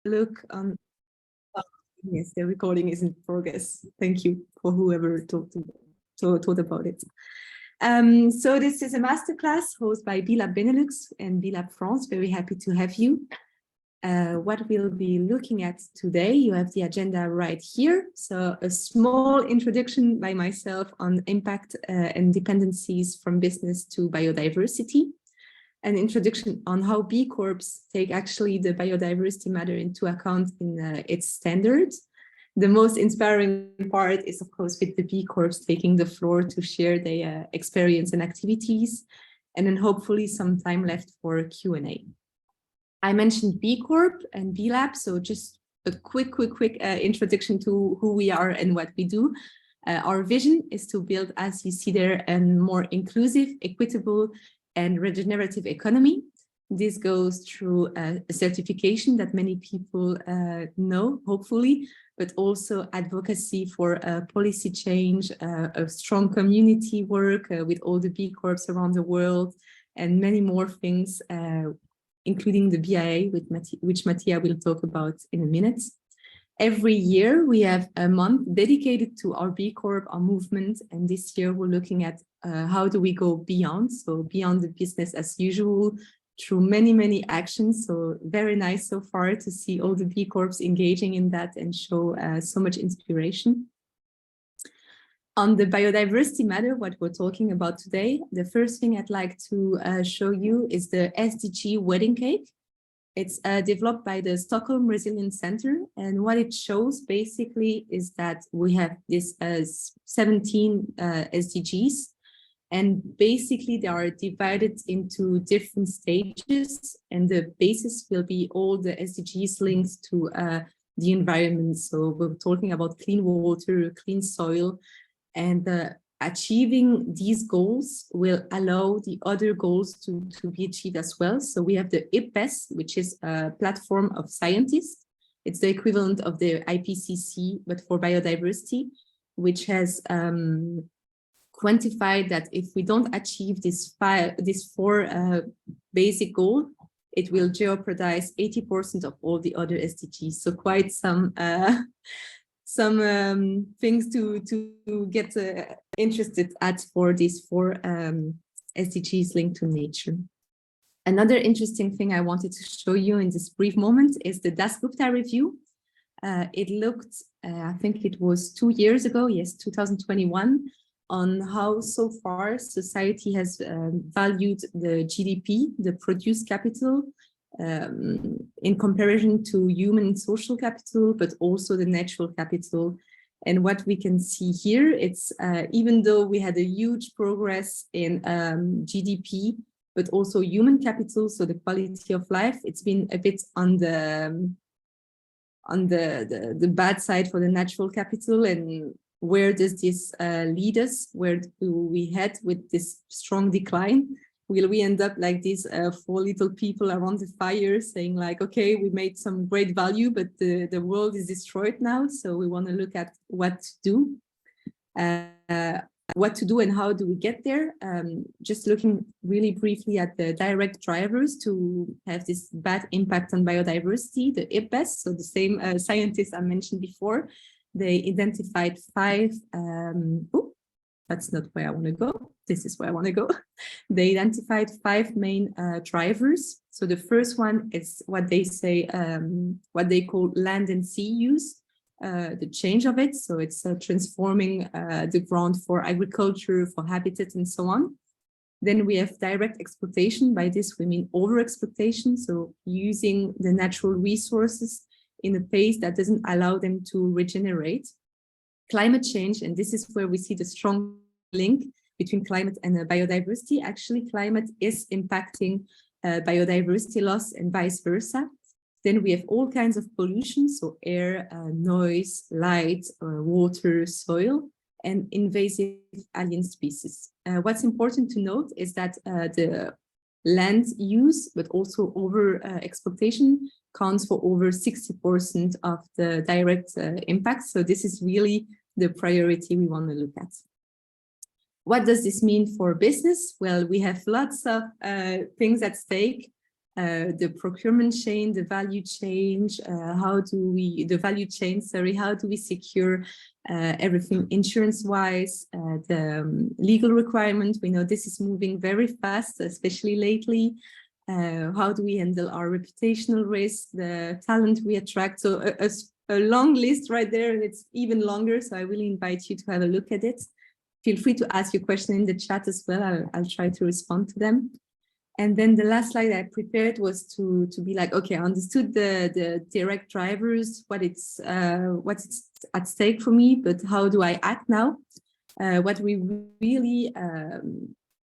look on. Yes, the recording is in progress. Thank you for whoever talked about it. So this is a masterclass hosted by B Benelux and B France. Very happy to have you. What we'll be looking at today, you have the agenda right here. So a small introduction by myself on impact and dependencies from business to biodiversity. An introduction on how B Corps take actually the biodiversity matter into account in its standards. The most inspiring part is, of course, with the B Corps taking the floor to share their experience and activities, and then hopefully some time left for Q&A. I mentioned B Corp and B Lab, so just a quick introduction to who we are and what we do. Our vision is to build, as you see there, a more inclusive, equitable, and regenerative economy. This goes through a certification that many people know, hopefully, but also advocacy for policy change, a strong community work with all the B Corps around the world, and many more things, including the BIA, which Mattia will talk about in a minute. Every year, we have a month dedicated to our B Corp, our movement, and this year we're looking at how do we go beyond, so beyond the business as usual, through many actions. So very nice so far to see all the B Corps engaging in that and show so much inspiration. On the biodiversity matter, what we're talking about today, the first thing I'd like to show you is the SDG Wedding Cake. It's developed by the Stockholm Resilience Center, and what it shows basically is that we have this 17 SDGs, and basically they are divided into different stages, and the basis will be all the SDGs links to the environment. So we're talking about clean water, clean soil, and achieving these goals will allow the other goals to be achieved as well. So we have the UTOPIES, which is a platform of scientists. It's the equivalent of the IPCC, but for biodiversity, which has quantified that if we don't achieve this four basic goals, it will jeopardize 80% of all the other SDGs. So quite some things to get interested at for these four SDGs linked to nature. Another interesting thing I wanted to show you in this brief moment is the Dasgupta review. It looked, I think it was 2 years ago, yes, 2021, on how so far society has valued the GDP, the produce capital, in comparison to human social capital, but also the natural capital. And what we can see here, it's even though we had a huge progress in GDP, but also human capital, so the quality of life, it's been a bit on the bad side for the natural capital. And where does this lead us? Where do we head with this strong decline? Will we end up like these 4 little people around the fire saying like, okay, we made some great value, but the world is destroyed now. So we want to look at what to do and how do we get there. Just looking really briefly at the direct drivers to have this bad impact on biodiversity, the UTOPIES, so the same scientists I mentioned before, they identified 5, that's not where I want to go. This is where I want to go. They identified 5 main drivers. So the first one is what they say, what they call land and sea use, the change of it. So it's transforming the ground for agriculture, for habitat, and so on. Then we have direct exploitation. By this, we mean over-exploitation. So using the natural resources in a pace that doesn't allow them to regenerate. Climate change, and this is where we see the strong link between climate and biodiversity. Actually, climate is impacting biodiversity loss and vice versa. Then we have all kinds of pollution, so air, noise, light, water, soil, and invasive alien species. What's important to note is that the land use, but also over exploitation, counts for over 60% of the direct impact. So this is really the priority we want to look at. What does this mean for business? Well, we have lots of things at stake. the procurement chain, the value chain, how do we secure everything insurance-wise, the legal requirement. We know this is moving very fast, especially lately. How do we handle our reputational risk, the talent we attract? So a long list right there, and it's even longer. So I really invite you to have a look at it. Feel free to ask your question in the chat as well. I'll try to respond to them. And then the last slide I prepared was to be like, okay, I understood the direct drivers, what's at stake for me, but how do I act now? What we really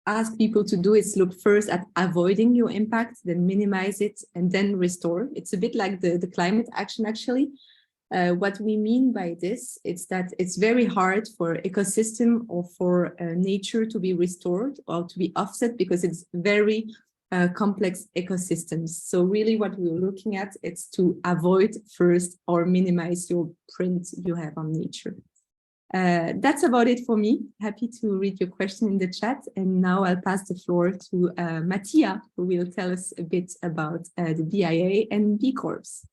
ask people to do is look first at avoiding your impact, then minimize it, and then restore. It's a bit like the climate action, actually. What we mean by this is that it's very hard for ecosystem or for nature to be restored or to be offset because it's very complex ecosystems. So really what we're looking at is to avoid first or minimize your print you have on nature. That's about it for me. Happy to read your question in the chat. And now I'll pass the floor to Mattia, who will tell us a bit about the BIA and B Corps.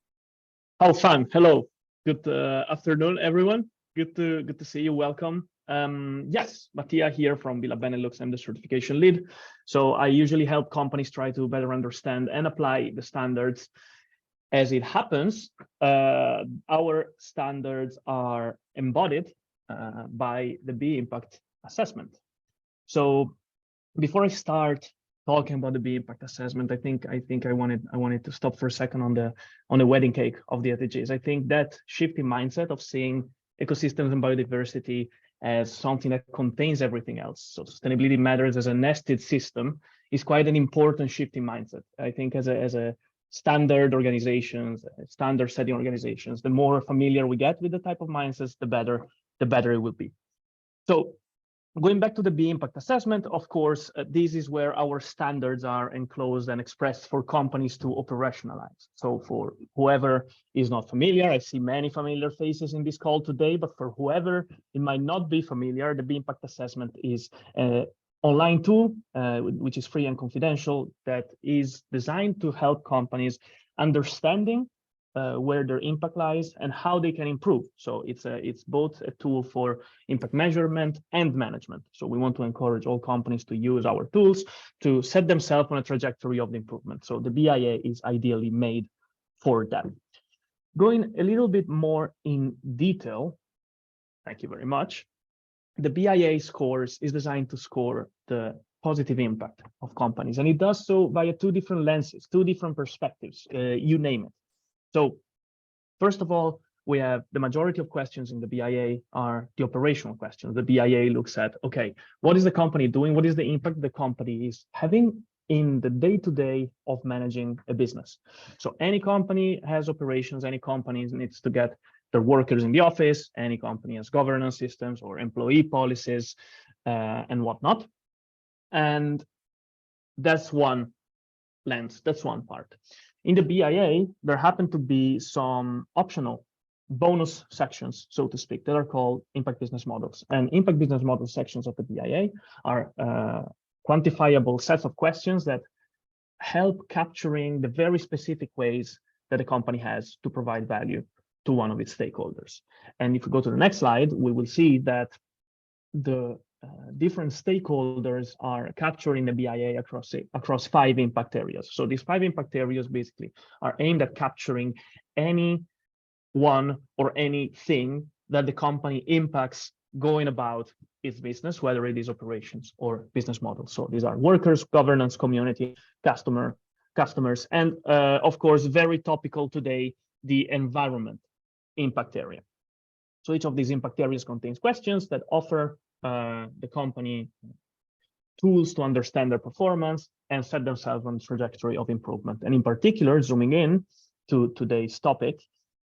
How fun. Hello. Good afternoon, everyone. Good to see you. Welcome. Yes, Mattia here from Benelux. I'm the certification lead. So I usually help companies try to better understand and apply the standards. As it happens, our standards are embodied by the B impact assessment. So before I start talking about the B impact assessment, I think I wanted to stop for a second on the wedding cake of the SDGs. I think that shift in mindset of seeing ecosystems and biodiversity as something that contains everything else. So sustainability matters as a nested system is quite an important shift in mindset. I think as a standard organizations, standard setting organizations, the more familiar we get with the type of mindsets, the better it will be. So going back to the B impact assessment, of course, this is where our standards are enclosed and expressed for companies to operationalize. So for whoever is not familiar, I see many familiar faces in this call today, but for whoever it might not be familiar, the B impact assessment is an online tool, which is free and confidential, that is designed to help companies understanding where their impact lies and how they can improve. So it's both a tool for impact measurement and management. So we want to encourage all companies to use our tools to set themselves on a trajectory of improvement. So the BIA is ideally made for that. Going a little bit more in detail, thank you very much. The BIA scores is designed to score the positive impact of companies, and it does so via two different lenses, two different perspectives, you name it. So first of all, we have the majority of questions in the BIA are the operational questions. The BIA looks at, okay, what is the company doing? What is the impact the company is having in the day-to-day of managing a business? So any company has operations, any company needs to get their workers in the office, any company has governance systems or employee policies and whatnot. And that's one lens, that's one part. In the BIA, there happen to be some optional bonus sections, so to speak, that are called impact business models. And impact business model sections of the BIA are quantifiable sets of questions that help capturing the very specific ways that a company has to provide value to one of its stakeholders. And if we go to the next slide, we will see that the different stakeholders are capturing the BIA across 5 impact areas. So these 5 impact areas basically are aimed at capturing any one or anything that the company impacts going about its business, whether it is operations or business models. So these are workers, governance, community, customers, and of course, very topical today, the environment impact area. So each of these impact areas contains questions that offer the company tools to understand their performance and set themselves on the trajectory of improvement. And in particular, zooming in to today's topic,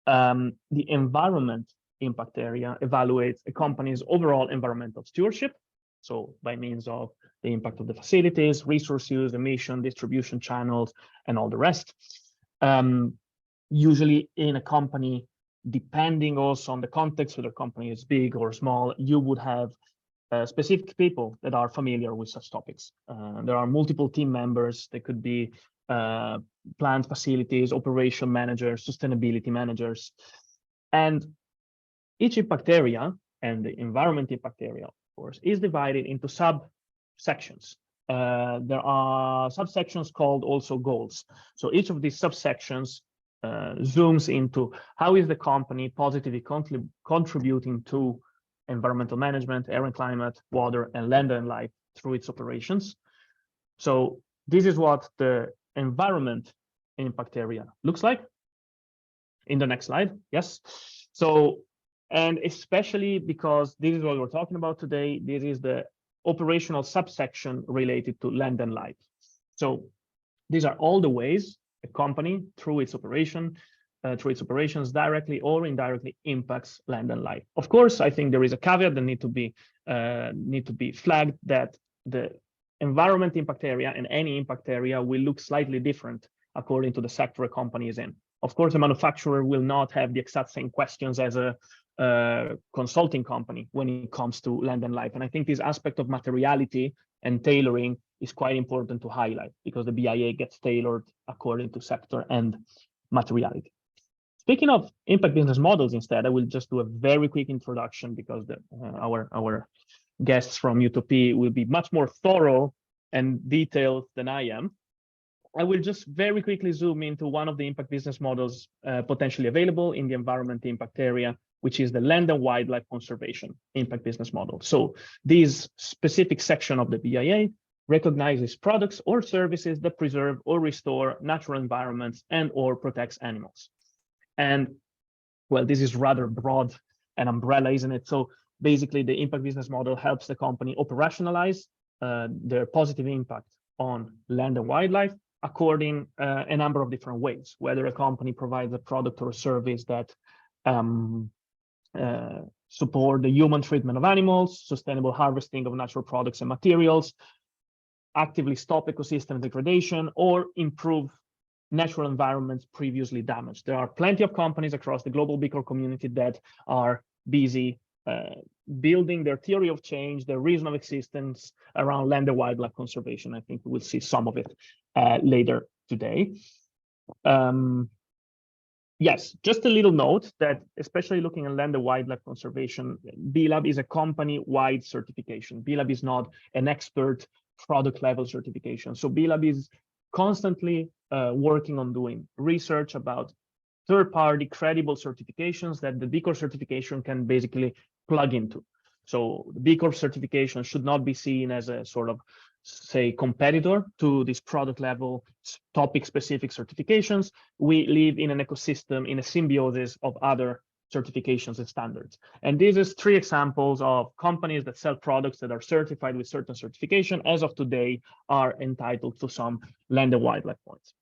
the environment impact area evaluates a company's overall environmental stewardship. So by means of the impact of the facilities, resource use, emission, distribution channels, and all the rest. Usually in a company, depending also on the context, whether the company is big or small, you would have specific people that are familiar with such topics. There are multiple team members. They could be plant facilities, operation managers, sustainability managers. And each impact area, and the environment impact area, of course, is divided into subsections. There are subsections called also goals. So each of these subsections zooms into how is the company positively contributing to environmental management, air and climate, water, and land and life through its operations. So this is what the environment impact area looks like. In the next slide, yes. So, and especially because this is what we're talking about today, this is the operational subsection related to land and life. So these are all the ways a company through its operations directly or indirectly impacts land and life. Of course, I think there is a caveat that need to be flagged, that the environment impact area and any impact area will look slightly different according to the sector a company is in. Of course, a manufacturer will not have the exact same questions as a consulting company when it comes to land and life. And I think this aspect of materiality and tailoring is quite important to highlight, because the BIA gets tailored according to sector and materiality. Speaking of impact business models, instead, I will just do a very quick introduction, because our guests from UTOPIES will be much more thorough and detailed than I am. I will just very quickly zoom into one of the impact business models potentially available in the environment impact area, which is the land and wildlife conservation impact business model. So this specific section of the BIA recognizes products or services that preserve or restore natural environments and or protects animals. And well, this is rather broad an umbrella, isn't it? So basically the impact business model helps the company operationalize their positive impact on land and wildlife according a number of different ways, whether a company provides a product or a service that support the human treatment of animals, sustainable harvesting of natural products and materials, actively stop ecosystem degradation, or improve natural environments previously damaged. There are plenty of companies across the global B Corp community that are busy building their theory of change, their reason of existence around land and wildlife conservation. I think we will see some of it later today. Yes, just a little note that, especially looking at land and wildlife conservation, B-Lab is a company-wide certification. B-Lab is not an expert product level certification. So B-Lab is constantly working on doing research about third-party credible certifications that the B Corp certification can basically plug into. So the B Corp certification should not be seen as a sort of, say, competitor to this product level topic-specific certifications. We live in an ecosystem, in a symbiosis of other certifications and standards. And this is 3 examples of companies that sell products that are certified with certain certification, as of today, are entitled to some land and wildlife points.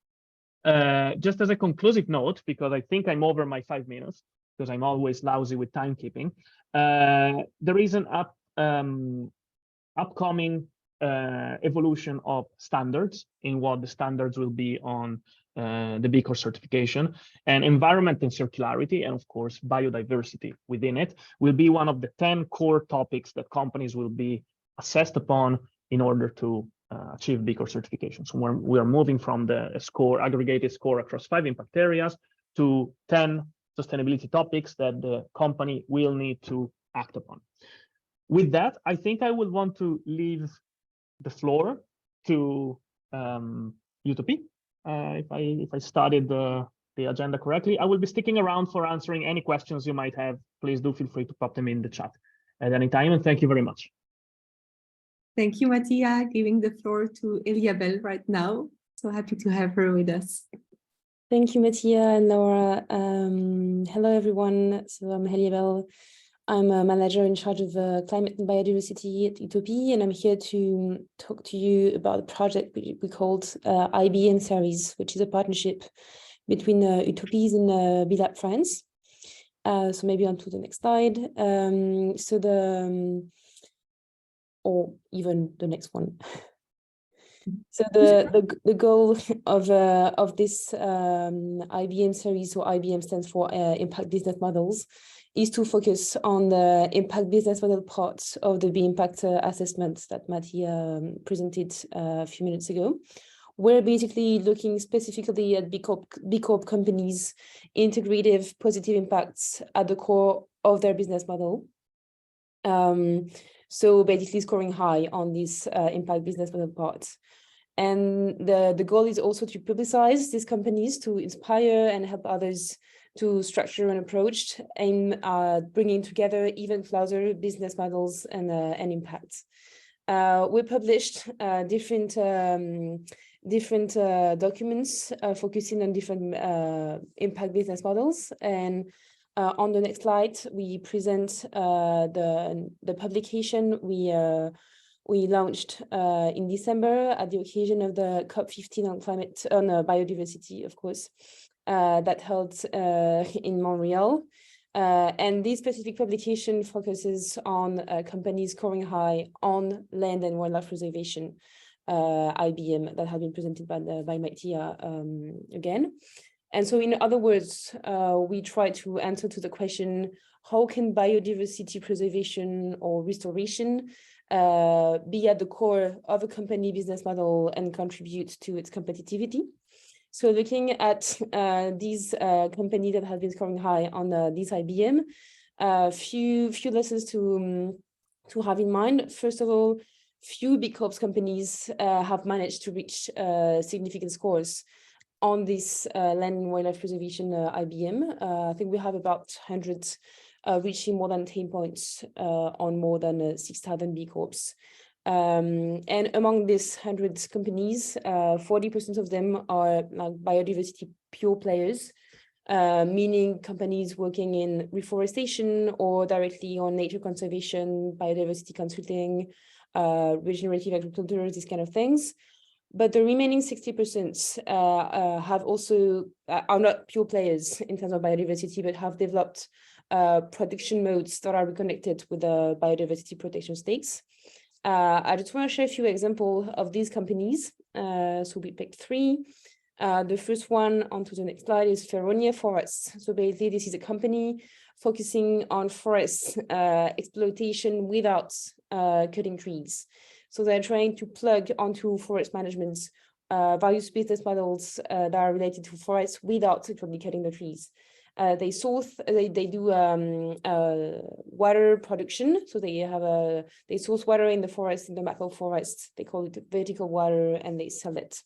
Just as a conclusive note, because I think I'm over my 5 minutes, because I'm always lousy with timekeeping, there is an upcoming evolution of standards in what the standards will be on the B Corp certification, and environment and circularity, and of course biodiversity within it will be one of the 10 core topics that companies will be assessed upon in order to achieve B Corp certification. So we are moving from the aggregated score across 5 impact areas to 10 sustainability topics that the company will need to act upon. With that, I think I would want to leave the floor to UTOPIES. If I started the agenda correctly, I will be sticking around for answering any questions you might have. Please do feel free to pop them in the chat at any time, and thank you very much. Thank you, Mattia. Giving the floor to Eliabel right now. So happy to have her with us. Thank you, Mattia and Laura. Hello, everyone. So I'm Eliabel. I'm a manager in charge of climate and biodiversity at UTOPIES, and I'm here to talk to you about a project we called IBM Series, which is a partnership between UTOPIES and B-Lab France. So maybe on to the next slide. Or even the next one. So the goal of this IBM series, so IBM stands for Impact Business Models, is to focus on the impact business model part of the B impact assessment that Mattia presented a few minutes ago, we're basically looking specifically at B Corp companies' integrative positive impacts at the core of their business model. So basically scoring high on this impact business model part. And the goal is also to publicize these companies to inspire and help others to structure an approach aimed at bringing together even closer business models and impacts. We published different documents focusing on different impact business models. And on the next slide, we present the publication we launched in December at the occasion of the COP15 on biodiversity, of course, that held in Montreal. And this specific publication focuses on companies scoring high on land and wildlife preservation, IBM, that have been presented by Mattia again. And so in other words, we try to answer to the question, how can biodiversity preservation or restoration be at the core of a company business model and contribute to its competitivity? So looking at these companies that have been scoring high on this IBM, few lessons to have in mind. First of all, few B Corp companies have managed to reach significant scores on this land and wildlife preservation IBM. I think we have about 100 reaching more than 10 points on more than 6,000 B Corps. And among these 100 companies, 40% of them are like biodiversity pure players, meaning companies working in reforestation or directly on nature conservation, biodiversity consulting, regenerative agriculture, these kind of things. But the remaining 60% have also are not pure players in terms of biodiversity, but have developed production modes that are reconnected with the biodiversity protection stakes. I just want to share a few examples of these companies. So we picked three. The first one onto the next slide is Feronia Forests. So basically, this is a company focusing on forest exploitation without cutting trees. So they're trying to plug onto forest management various business models that are related to forests without actually cutting the trees. They do water production. So they source water in the forest, in the maple forest. They call it vertical water, and they sell it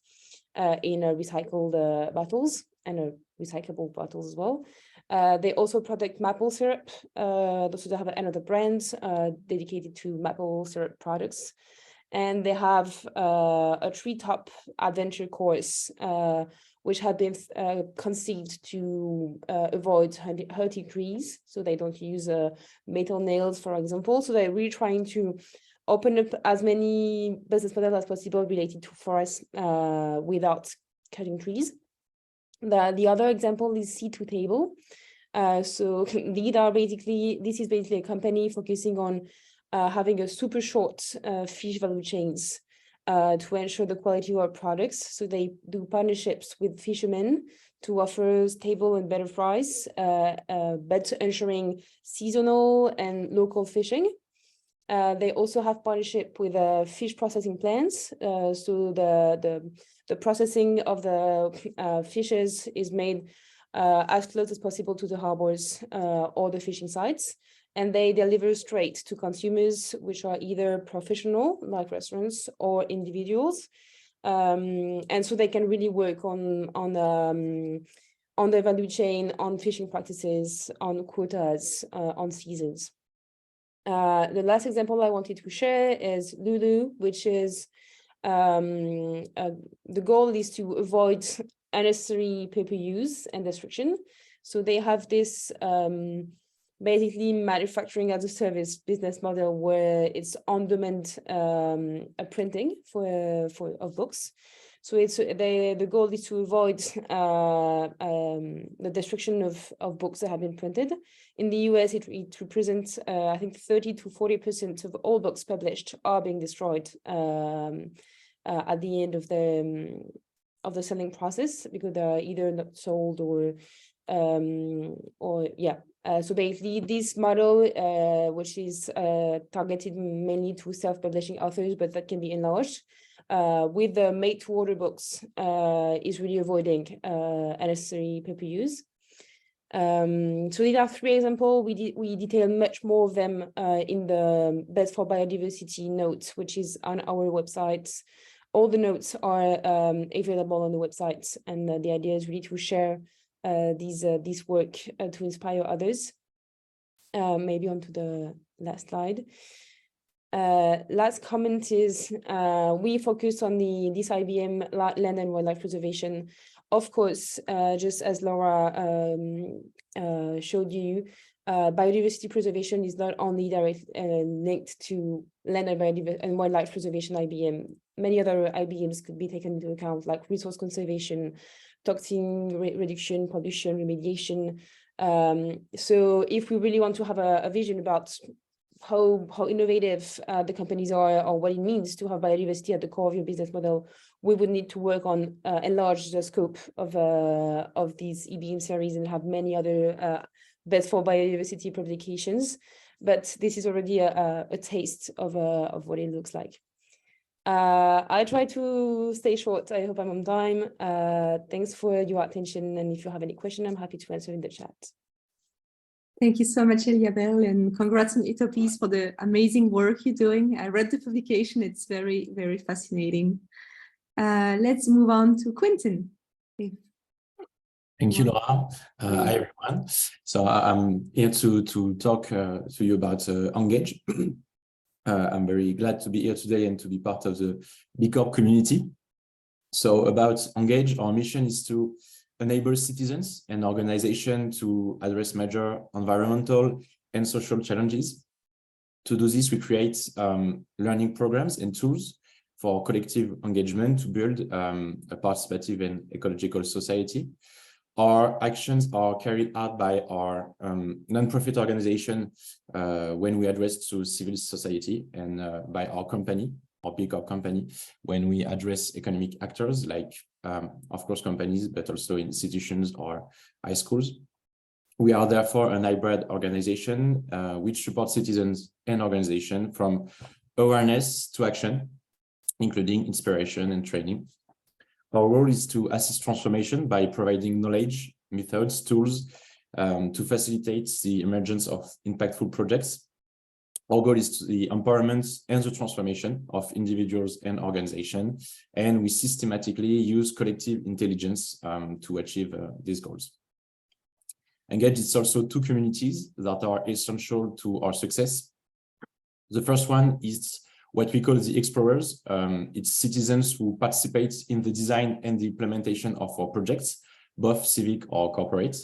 in recycled bottles and recyclable bottles as well. They also product maple syrup. So they have another brand dedicated to maple syrup products. And they have a treetop adventure course, which have been conceived to avoid hurting trees. So they don't use metal nails, for example. So they're really trying to open up as many business models as possible related to forests without cutting trees. The other example is C2 Table. So this is basically a company focusing on having a super short fish value chains to ensure the quality of our products. So they do partnerships with fishermen to offer stable and better price, but ensuring seasonal and local fishing. They also have partnership with fish processing plants. So the processing of the fishes is made as close as possible to the harbors or the fishing sites. And they deliver straight to consumers, which are either professional, like restaurants, or individuals. And so they can really work on the value chain, on fishing practices, on quotas, on seasons. The last example I wanted to share is Lulu, which is the goal is to avoid unnecessary paper use and destruction. So they have this basically manufacturing as a service business model where it's on-demand printing of books. So the goal is to avoid the destruction of books that have been printed. In the US, it represents I think 30 to 40% of all books published are being destroyed at the end of the selling process because they're either not sold or yeah. So basically, this model, which is targeted mainly to self-publishing authors, but that can be enlarged, with the made to order books is really avoiding unnecessary paper use. So these are 3 examples. We detail much more of them in the Best for Biodiversity notes, which is on our website. All the notes are available on the website, and the idea is really to share this work to inspire others. Maybe onto the last slide. Last comment is we focus on this IBM land and wildlife preservation. Of course, just as Laura showed you, biodiversity preservation is not only directly linked to land and wildlife preservation IBM. Many other IBMs could be taken into account, like resource conservation, toxin reduction, pollution remediation. So if we really want to have a vision about how innovative the companies are, or what it means to have biodiversity at the core of your business model, we would need to work on enlarge the scope of these EBM series and have many other Best for Biodiversity publications. But this is already a taste of what it looks like. I try to stay short. I hope I'm on time. Thanks for your attention. And if you have any question, I'm happy to answer in the chat. Thank you so much, Eliabel, and congrats on UTOPIES for the amazing work you're doing. I read the publication. It's very, very fascinating. Let's move on to Quentin. Thank you, Laura. Hi, everyone. So I'm here to talk to you about Engage. I'm very glad to be here today and to be part of the B Corp community. So about Engage, our mission is to enable citizens and organizations to address major environmental and social challenges. To do this, we create learning programs and tools for collective engagement to build a participative and ecological society. Our actions are carried out by our non-profit organization when we address to civil society, and by our company, our B Corp company, when we address economic actors like, of course, companies, but also institutions or high schools. We are therefore an hybrid organization which supports citizens and organizations from awareness to action, including inspiration and training. Our role is to assist transformation by providing knowledge, methods, tools to facilitate the emergence of impactful projects. Our goal is the empowerment and the transformation of individuals and organizations, and we systematically use collective intelligence to achieve these goals. Engage is also 2 communities that are essential to our success. The first one is what we call the explorers. It's citizens who participate in the design and the implementation of our projects, both civic or corporate.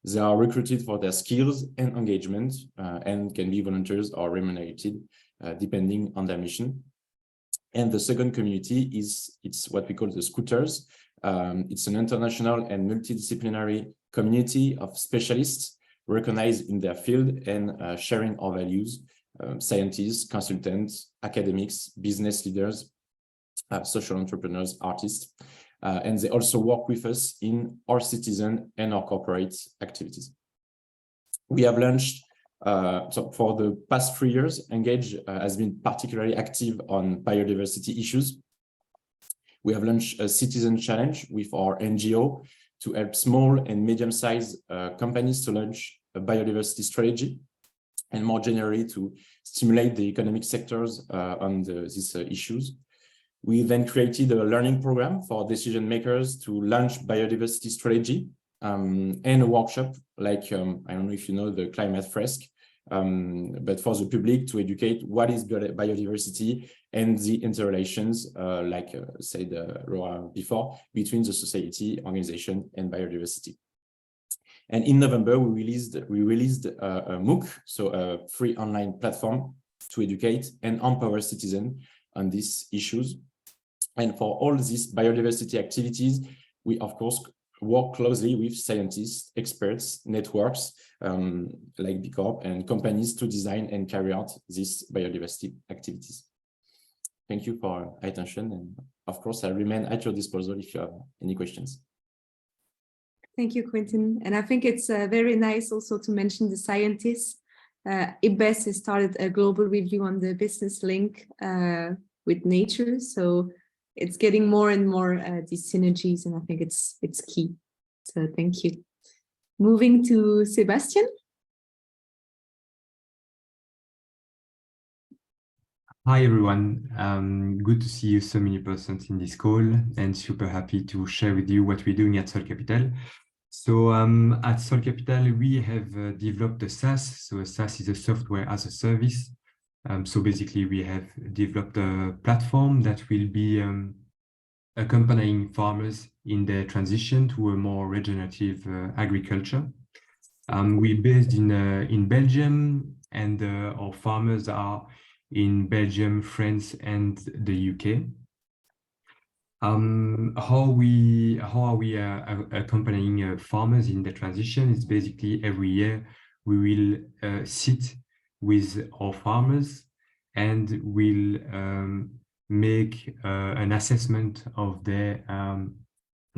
They are recruited for their skills and engagement and can be volunteers or remunerated depending on their mission. And the second community it's what we call the scooters. It's an international and multidisciplinary community of specialists recognized in their field and sharing our values. Scientists, consultants, academics, business leaders, social entrepreneurs, artists, and they also work with us in our citizen and our corporate activities. We have launched, so for the past 3 years, Engage has been particularly active on biodiversity issues. We have launched a citizen challenge with our NGO to help small and medium-sized companies to launch a biodiversity strategy, and more generally to stimulate the economic sectors on these issues. We then created a learning program for decision makers to launch biodiversity strategy and a workshop like, I don't know if you know the climate fresk, but for the public to educate what is biodiversity and the interrelations, like said Laura before, between the society, organization, and biodiversity. And in November, we released a MOOC, so a free online platform to educate and empower citizens on these issues. And for all these biodiversity activities, we of course work closely with scientists, experts, networks like B Corp and companies to design and carry out these biodiversity activities. Thank you for your attention, and of course I remain at your disposal if you have any questions. Thank you, Quentin. And I think it's very nice also to mention the scientists. IBES has started a global review on the business link with nature. So it's getting more and more these synergies, and I think it's key. So thank you. Moving to Sebastian. Hi everyone, good to see you so many persons in this call, and super happy to share with you what we're doing at SoilCapital. So at SoilCapital, we have developed a SaaS. So a SaaS is a software as a service. So basically we have developed a platform that will be accompanying farmers in their transition to a more regenerative agriculture. We're based in Belgium, and our farmers are in Belgium, France, and the UK. How are we accompanying farmers in the transition? Is basically every year we will sit with our farmers and we'll make an assessment of their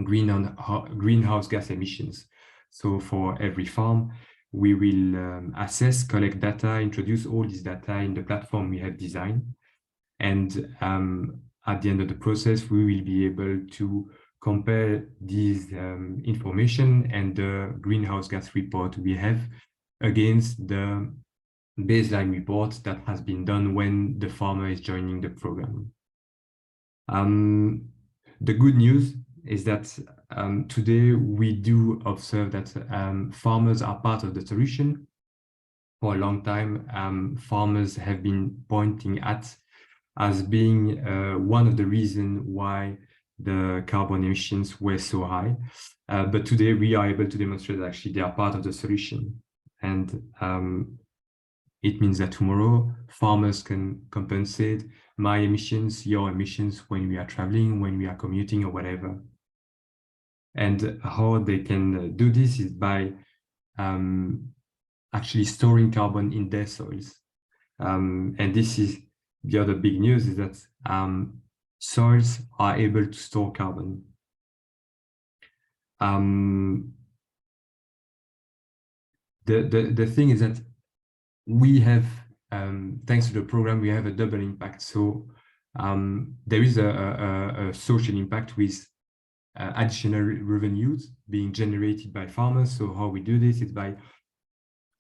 greenhouse gas emissions. So for every farm, we will assess, collect data, introduce all this data in the platform we have designed. And at the end of the process, we will be able to compare these information and the greenhouse gas report we have against the baseline report that has been done when the farmer is joining the program. The good news is that today we do observe that farmers are part of the solution. For a long time, farmers have been pointing at as being one of the reasons why the carbon emissions were so high. But today we are able to demonstrate that actually they are part of the solution. And it means that tomorrow farmers can compensate my emissions, your emissions when we are traveling, when we are commuting or whatever. And how they can do this is by actually storing carbon in their soils. And this is the other big news, is that soils are able to store carbon. The thing is that we have, thanks to the program, we have a double impact. So there is a social impact with additional revenues being generated by farmers. So how we do this is by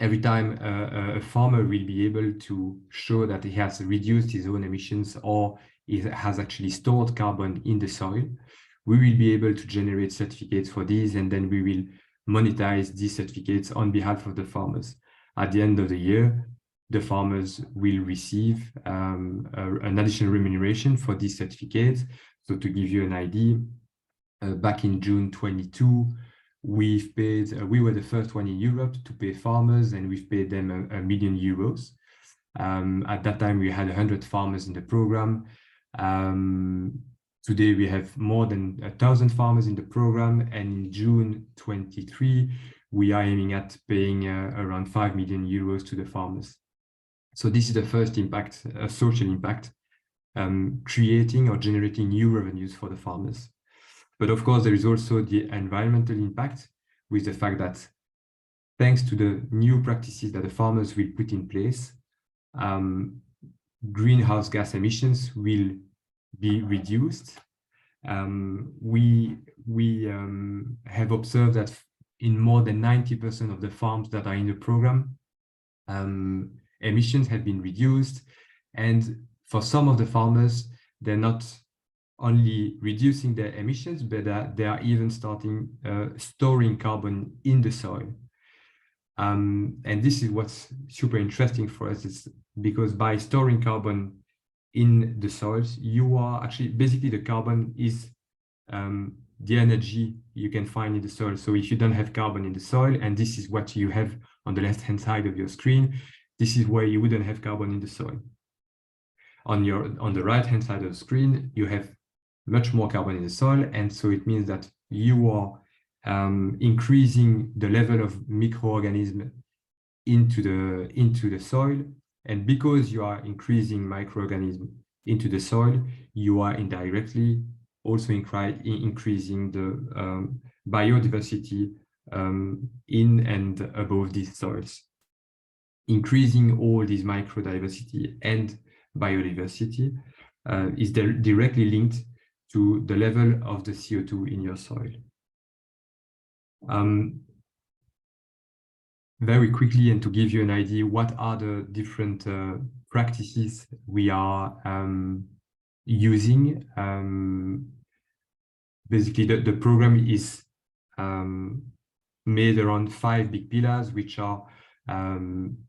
every time a farmer will be able to show that he has reduced his own emissions or he has actually stored carbon in the soil, we will be able to generate certificates for these, and then we will monetize these certificates on behalf of the farmers. At the end of the year, the farmers will receive an additional remuneration for these certificates. So to give you an idea, back in June 22, we've paid, we were the first one in Europe to pay farmers, and we've paid them €1 million. At that time, we had 100 farmers in the program. Today, we have more than 1,000 farmers in the program, and in June 23, we are aiming at paying around €5 million to the farmers. So this is the first impact, a social impact, creating or generating new revenues for the farmers. But of course, there is also the environmental impact, with the fact that thanks to the new practices that the farmers will put in place, greenhouse gas emissions will be reduced. We have observed that in more than 90% of the farms that are in the program, emissions have been reduced. And for some of the farmers, they're not only reducing their emissions, but they are even starting storing carbon in the soil. And this is what's super interesting for us, is because by storing carbon in the soils, you are actually, basically the carbon is the energy you can find in the soil. So if you don't have carbon in the soil, and this is what you have on the left-hand side of your screen, this is where you wouldn't have carbon in the soil. On the right-hand side of the screen, you have much more carbon in the soil, and so it means that you are increasing the level of microorganisms into the soil, and because you are increasing microorganisms into the soil, you are indirectly also increasing the biodiversity in and above these soils. Increasing all this microdiversity and biodiversity is directly linked to the level of the CO2 in your soil. Very quickly, and to give you an idea, what are the different practices we are using. Basically, the program is made around 5 big pillars, which are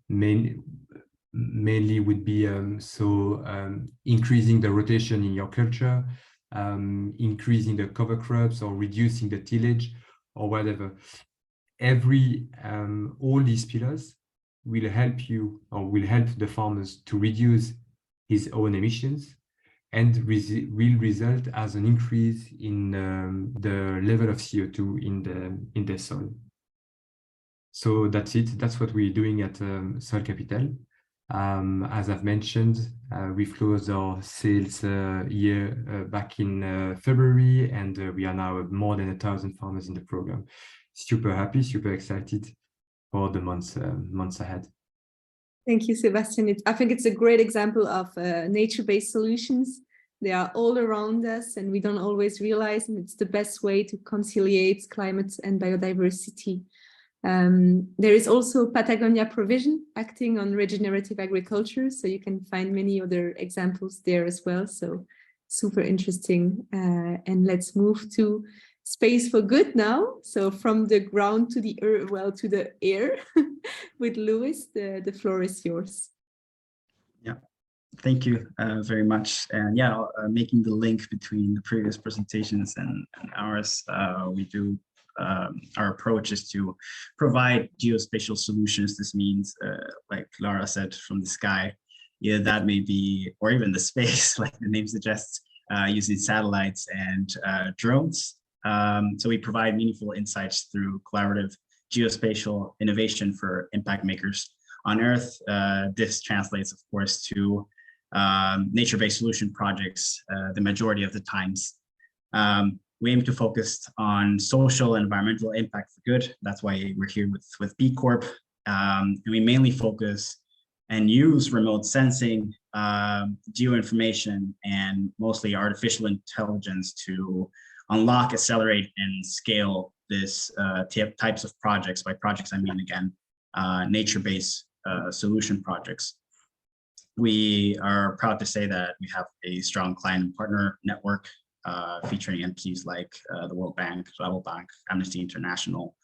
mainly would be increasing the rotation in your culture, increasing the cover crops, or reducing the tillage, or whatever. All these pillars will help you, or will help the farmers to reduce his own emissions, and will result as an increase in the level of CO2 in the soil. So that's it. That's what we're doing at SoilCapital. As I've mentioned, we've closed our sales year back in February, and we are now more than 1,000 farmers in the program. Super happy, super excited for the months ahead. Thank you, Sebastian. I think it's a great example of nature-based solutions. They are all around us and we don't always realize, and it's the best way to conciliate climate and biodiversity. There is also Patagonia Provision acting on regenerative agriculture, so you can find many other examples there as well. So super interesting. And let's move to Spaceforgood now. So from the ground to the earth, well, to the air with Louis, the floor is yours. Yeah, thank you very much. And yeah, making the link between the previous presentations and ours, we do our approach is to provide geospatial solutions. This means, like Lara said, from the sky, either that may be, or even the space, like the name suggests, using satellites and drones. So we provide meaningful insights through collaborative geospatial innovation for impact makers on Earth. This translates, of course, to nature-based solution projects the majority of the times. We aim to focus on social and environmental impact for good. That's why we're here with B Corp. And we mainly focus and use remote sensing, geoinformation, and mostly artificial intelligence to unlock, accelerate, and scale this types of projects. By projects, I mean, again, nature-based solution projects. We are proud to say that we have a strong client and partner network featuring entities like the World Bank, Global Bank, Amnesty International.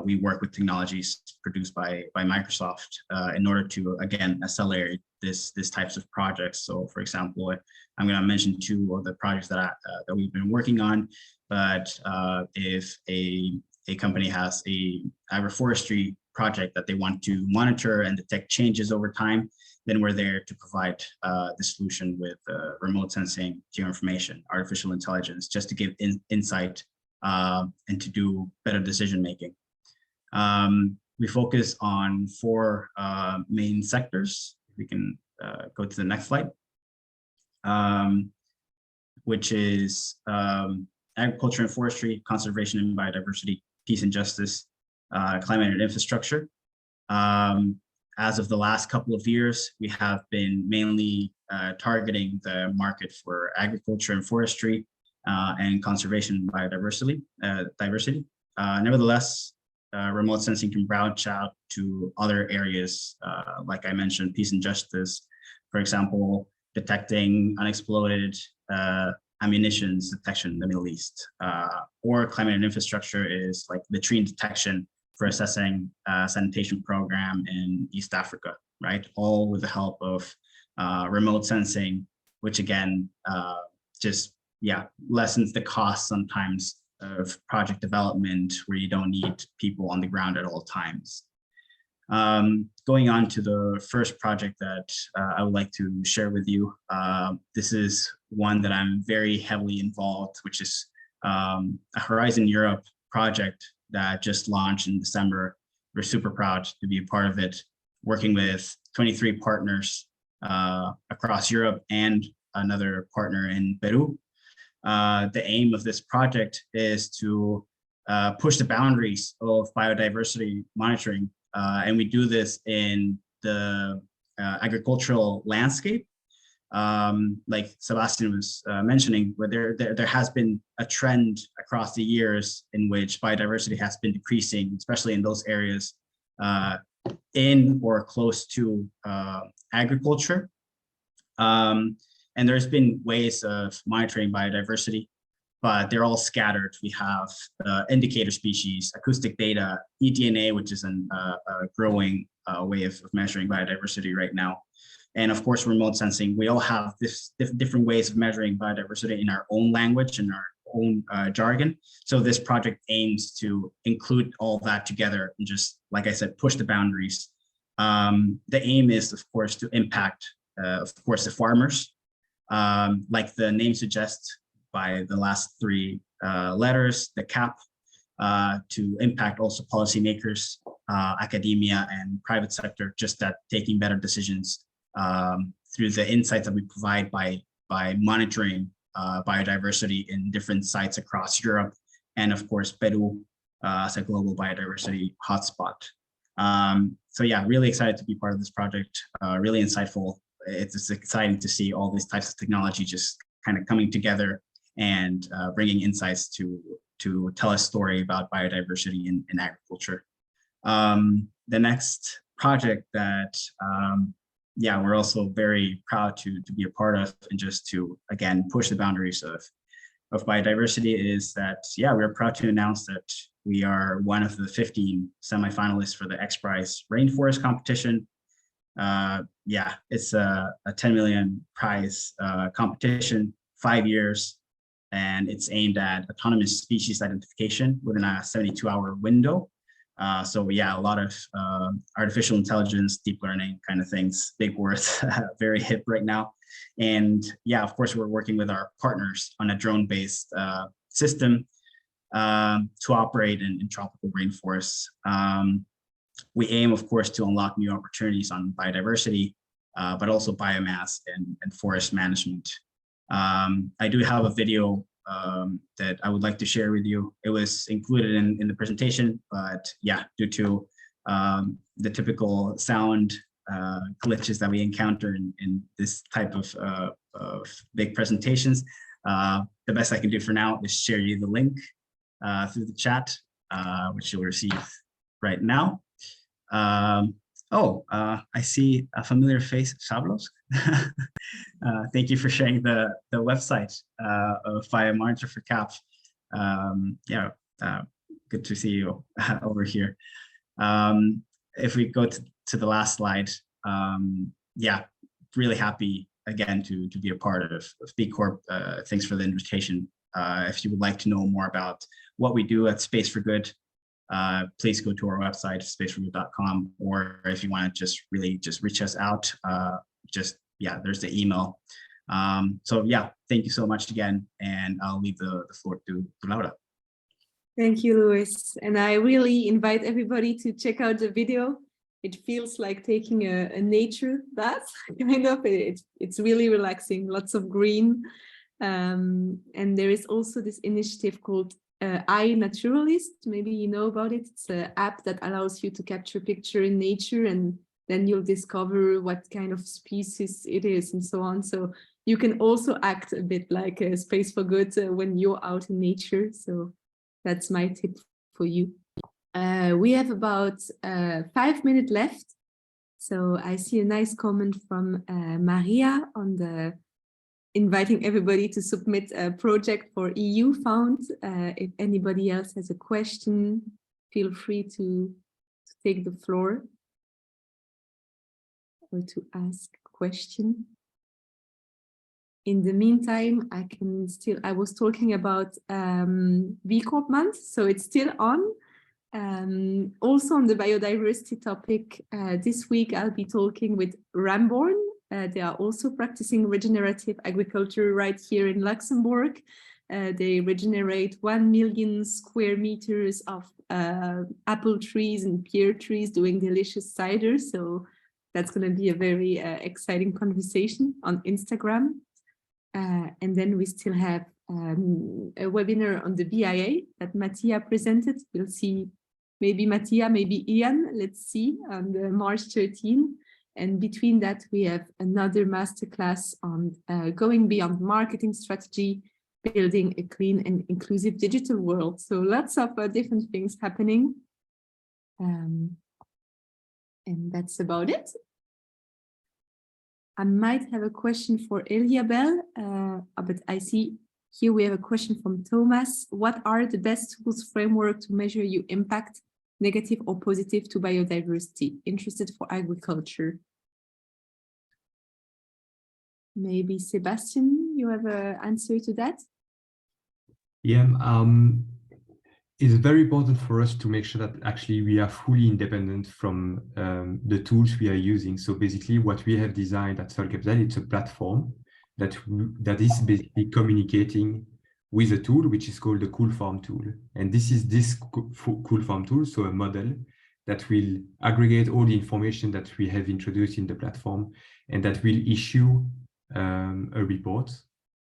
We work with technologies produced by Microsoft in order to, again, accelerate this types of projects. So, for example, I'm going to mention 2 of the projects that we've been working on. But if a company has a agroforestry project that they want to monitor and detect changes over time, then we're there to provide the solution with remote sensing, geoinformation, artificial intelligence, just to give insight and to do better decision making. We focus on 4 main sectors. We can go to the next slide, which is agriculture and forestry, conservation and biodiversity, peace and justice, climate and infrastructure. As of the last couple of years, we have been mainly targeting the market for agriculture and forestry and conservation and biodiversity. Nevertheless, remote sensing can branch out to other areas, like I mentioned, peace and justice, for example, detecting unexploded ammunitions detection in the Middle East, or climate and infrastructure is like latrine detection for assessing sanitation program in East Africa, right? All with the help of remote sensing, which again, just, yeah, lessens the cost sometimes of project development where you don't need people on the ground at all times. Going on to the first project that I would like to share with you. This is one that I'm very heavily involved, which is a Horizon Europe project that just launched in December. We're super proud to be a part of it, working with 23 partners across Europe and another partner in Peru. The aim of this project is to push the boundaries of biodiversity monitoring, and we do this in the agricultural landscape. like Sebastian was mentioning, where there has been a trend across the years in which biodiversity has been decreasing, especially in those areas in or close to agriculture. And there's been ways of monitoring biodiversity, but they're all scattered. We have indicator species, acoustic data, eDNA, which is a growing way of measuring biodiversity right now. And of course, remote sensing. We all have different ways of measuring biodiversity in our own language and our own jargon. So this project aims to include all that together and just, like I said, push the boundaries. The aim is, of course, to impact, of course, the farmers. Like the name suggests, by the last three letters, the CAP, to impact also policymakers, academia, and private sector, just that taking better decisions through the insights that we provide by monitoring biodiversity in different sites across Europe, and of course, Peru as a global biodiversity hotspot. So yeah, really excited to be part of this project, really insightful. It's exciting to see all these types of technology just kind of coming together and bringing insights to tell a story about biodiversity in agriculture. The next project that yeah, we're also very proud to be a part of, and just to, again, push the boundaries of biodiversity, is that, yeah, we're proud to announce that we are one of the 15 semifinalists for the XPRICE Rainforest competition. Yeah, it's a 10 million prize competition, 5 years, and it's aimed at autonomous species identification within a 72-hour window. So yeah, a lot of artificial intelligence, deep learning kind of things, big words, very hip right now. And yeah, of course, we're working with our partners on a drone-based system to operate in tropical rainforests. We aim, of course, to unlock new opportunities on biodiversity, but also biomass and forest management. I do have a video that I would like to share with you. It was included in the presentation, but yeah, due to the typical sound glitches that we encounter in this type of big presentations, the best I can do for now is share you the link through the chat, which you'll receive right now. I see a familiar face, Shablos. Thank you for sharing the website of Biomonitor for CAP. Yeah, good to see you over here. If we go to the last slide, yeah, really happy again to be a part of B Corp. Thanks for the invitation. If you would like to know more about what we do at Spaceforgood, please go to our website, spaceforgood.com, or if you want to just reach us out, yeah, there's the email. So yeah, thank you so much again, and I'll leave the floor to Laura. Thank you, Luis. And I really invite everybody to check out the video. It feels like taking a nature bath, kind of. It's really relaxing, lots of green. And there is also this initiative called iNaturalist. Maybe you know about it. It's an app that allows you to capture picture in nature, and then you'll discover what kind of species it is and so on. So you can also act a bit like a Spaceforgood when you're out in nature. So that's my tip for you. We have about 5 minutes left. So I see a nice comment from Maria on the inviting everybody to submit a project for EU Fund. If anybody else has a question, feel free to take the floor or to ask a question. In the meantime, I was talking about B Corp Month, so it's still on. Also on the biodiversity topic, this week I'll be talking with Ramborn. They are also practicing regenerative agriculture right here in Luxembourg. They regenerate 1 million square meters of apple trees and pear trees doing delicious cider. So that's going to be a very exciting conversation on Instagram. And then we still have a webinar on the BIA that Mattia presented. We'll see maybe Mattia, maybe Ian, let's see, on the March 13. And between that, we have another masterclass on going beyond marketing strategy, building a clean and inclusive digital world. So lots of different things happening. And that's about it. I might have a question for Eliabel, but I see here we have a question from Thomas. What are the best tools framework to measure your impact, negative or positive, to biodiversity? Interested for agriculture. Maybe Sebastian, you have an answer to that? Yeah, it's very important for us to make sure that actually we are fully independent from the tools we are using. So basically what we have designed at SoilCapital, it's a platform that is basically communicating with a tool, which is called the Coolform tool. And this is this Coolform tool, so a model that will aggregate all the information that we have introduced in the platform, and that will issue a report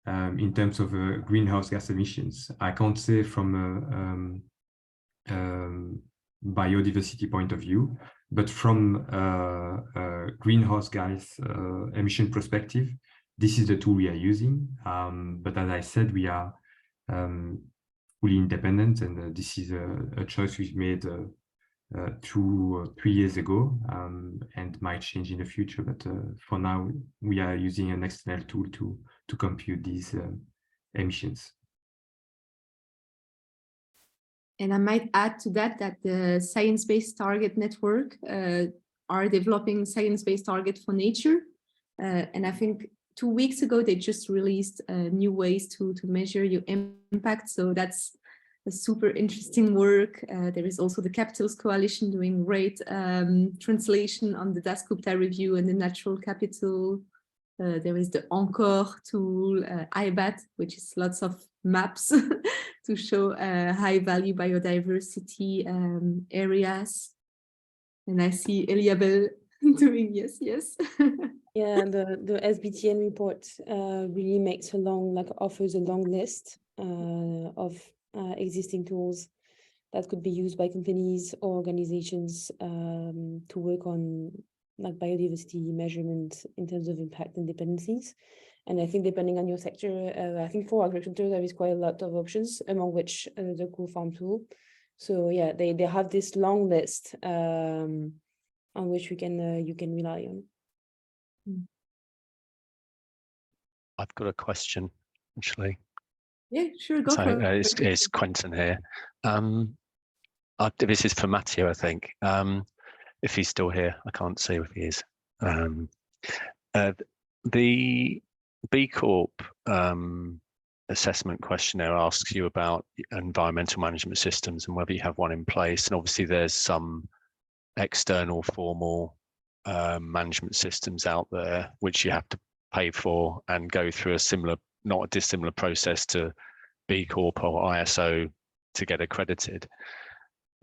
in terms of greenhouse gas emissions. I can't say from a biodiversity point of view, but from a greenhouse gas emission perspective, this is the tool we are using. But as I said, we are fully independent, and this is a choice we've made 2 or 3 years ago, and might change in the future. But for now, we are using an external tool to compute these emissions. And I might add to that the Science-Based Target Network are developing science-based target for nature. And I think 2 weeks ago, they just released new ways to measure your impact. So that's a super interesting work. There is also the Capitals Coalition doing great translation on the Das Gupta review and the natural capital. There is the Encore tool, IBAT, which is lots of maps to show high value biodiversity areas. And I see Eliabel doing yes, yes. Yeah, the SBTN report really makes offers a long list of existing tools that could be used by companies or organizations to work on biodiversity measurement in terms of impact and dependencies. And I think depending on your sector, I think for agriculture there is quite a lot of options, among which the Coolform tool. So yeah, they have this long list on which you can rely on. I've got a question, actually. Yeah, sure, go for it. It's Quentin here. This is for Mathieu, I think. If he's still here, I can't see if he is. The B Corp assessment questionnaire asks you about environmental management systems and whether you have one in place. And obviously there's some external formal management systems out there which you have to pay for and go through a similar, not a dissimilar process to B Corp or ISO to get accredited.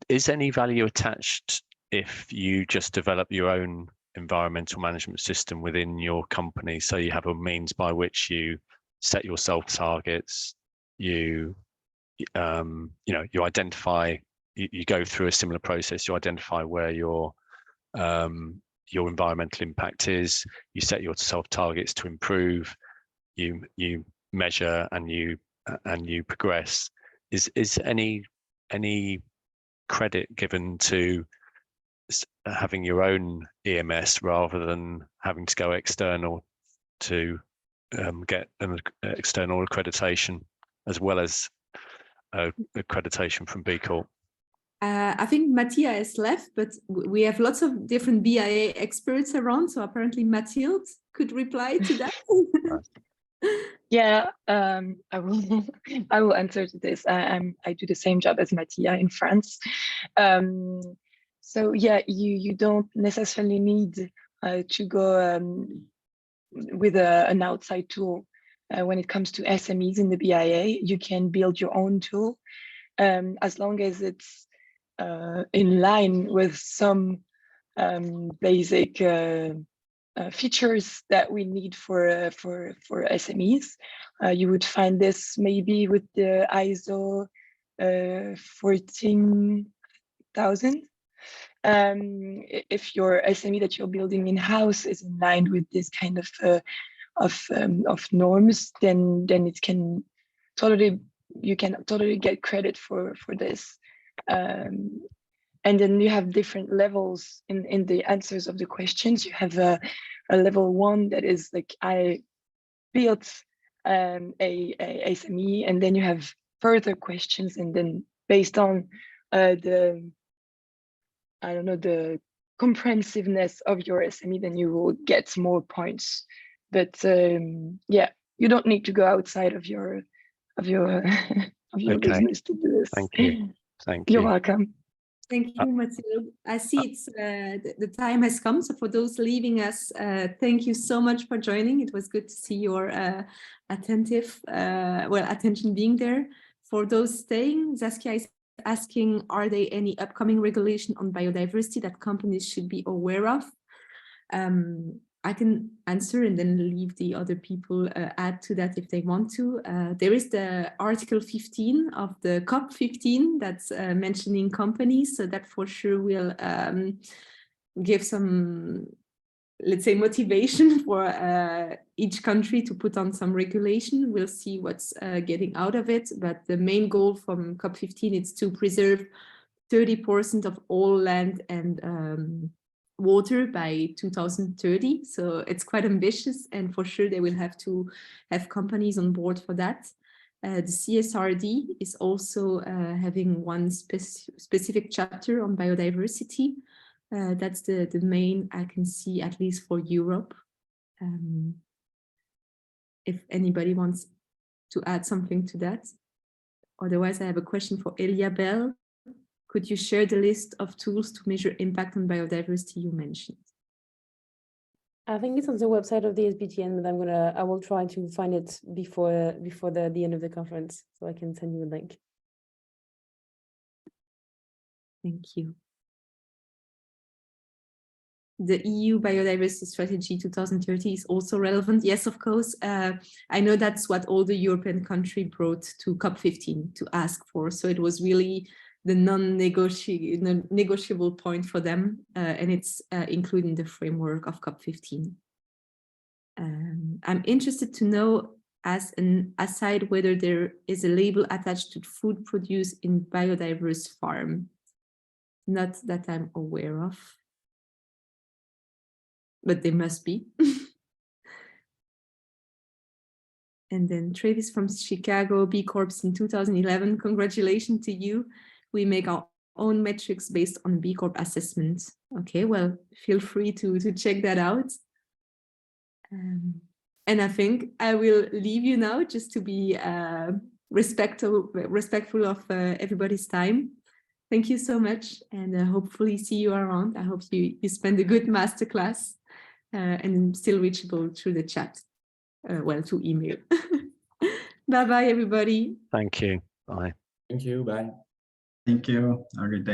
Is any value attached if you just develop your own environmental management system within your company? So you have a means by which you set yourself targets, you identify, you go through a similar process, you identify where your environmental impact is, you set yourself targets to improve, you measure and you progress. Is any credit given to having your own EMS rather than having to go external to get an external accreditation as well as accreditation from B Corp? I think Mattia has left, but we have lots of different BIA experts around. So apparently Mathilde could reply to that. Yeah, I will answer to this. I do the same job as Mattia in France. So yeah, you don't necessarily need to go with an outside tool. When it comes to SMEs in the BIA, you can build your own tool as long as it's in line with some basic features that we need for SMEs. You would find this maybe with the ISO 14000. if your SME that you're building in-house is in line with this kind of norms, then it can totally, you can totally get credit for this. And then you have different levels in the answers of the questions. You have a level 1 that is like, I built a SME, and then you have further questions, and then based on the comprehensiveness of your SME, then you will get more points. But yeah, you don't need to go outside of your business to do this. Thank you. Thank you. You're welcome. Thank you, Matteo. I see it's the time has come. So for those leaving us, thank you so much for joining. It was good to see your attention being there. For those staying, Zaskia is asking, are there any upcoming regulation on biodiversity that companies should be aware of? I can answer and then leave the other people add to that if they want to. There is the Article 15 of the COP15 that's mentioning companies, so that for sure will give some, let's say, motivation for each country to put on some regulation. We'll see what's getting out of it, but the main goal from COP15 is to preserve 30% of all land and water by 2030. So it's quite ambitious, and for sure they will have to have companies on board for that. The CSRD is also having one specific chapter on biodiversity. That's the main I can see, at least for Europe. If anybody wants to add something to that. Otherwise, I have a question for Eliabel. Could you share the list of tools to measure impact on biodiversity you mentioned? I think it's on the website of the SBTN, but I will try to find it before the end of the conference, so I can send you a link. Thank you. The EU Biodiversity Strategy 2030 is also relevant. Yes, of course. I know that's what all the European countries brought to COP15 to ask for. So it was really the non-negotiable point for them, and it's included in the framework of COP15. I'm interested to know, as an aside, whether there is a label attached to food produced in biodiverse farm. Not that I'm aware of, but there must be. And then Travis from Chicago, B Corps in 2011, congratulations to you. We make our own metrics based on B Corp assessment. Okay, well, feel free to check that out. And I think I will leave you now, just to be respectful of everybody's time. Thank you so much, and hopefully see you around. I hope you spend a good masterclass, and still reachable through the chat, well, through email. Bye-bye, everybody. Thank you. Bye. Thank you. Bye. Thank you. Have a good day.